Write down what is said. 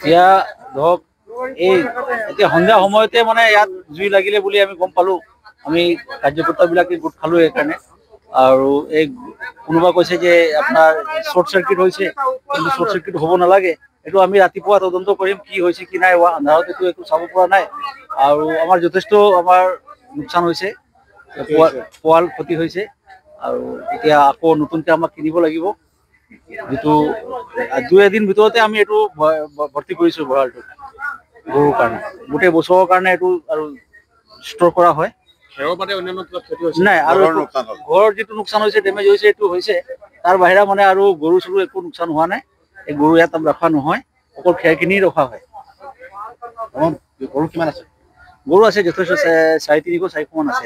এতিয়া ধৰক এতিয়া সন্ধিয়া সময়তে মানে ইয়াত জুই লাগিলে বুলি আমি গম পালো। আমি কাৰ্যকৰ্তাবিলাকে গোট খালো সেইকাৰণে। আৰু এই কোনোবা কৈছে যে আপোনাৰ শ্বৰ্ট চাৰ্কিট হৈছে, কিন্তু শ্বৰ্ট চাৰ্কিট হ'ব নালাগে। এইটো আমি ৰাতিপুৱা তদন্ত কৰিম, কি হৈছে কি নাই হোৱা। আন্ধাৰত এইটো একো চাব পৰা নাই। আৰু আমাৰ যথেষ্ট লোকচান হৈছে, পোৱাল ক্ষতি হৈছে। আৰু এতিয়া আকৌ নতুনকে আমাক কিনিব লাগিব, যিটো 2-এদিন ভিতৰতে আমি এইটো ভৰ্তি কৰিছো ভঁৰালটো গৰুৰ কাৰণে। গোটেই বছৰৰ কাৰণে এইটো আৰু ষ্টৰ কৰা হয়। নাই, আৰু ঘৰৰ যিটো লোকচান হৈছে, ডেমেজ হৈছে, এইটো হৈছে। তাৰ বাহিৰে মানে আৰু গৰু চৰু একো লোকচান হোৱা নাই। এই গৰু ইয়াত ৰখা নহয়, অকল খেৰখিনি ৰখা হয়। গৰু কিমান আছে? গৰু আছে যথেষ্ট, 350-400 মান আছে।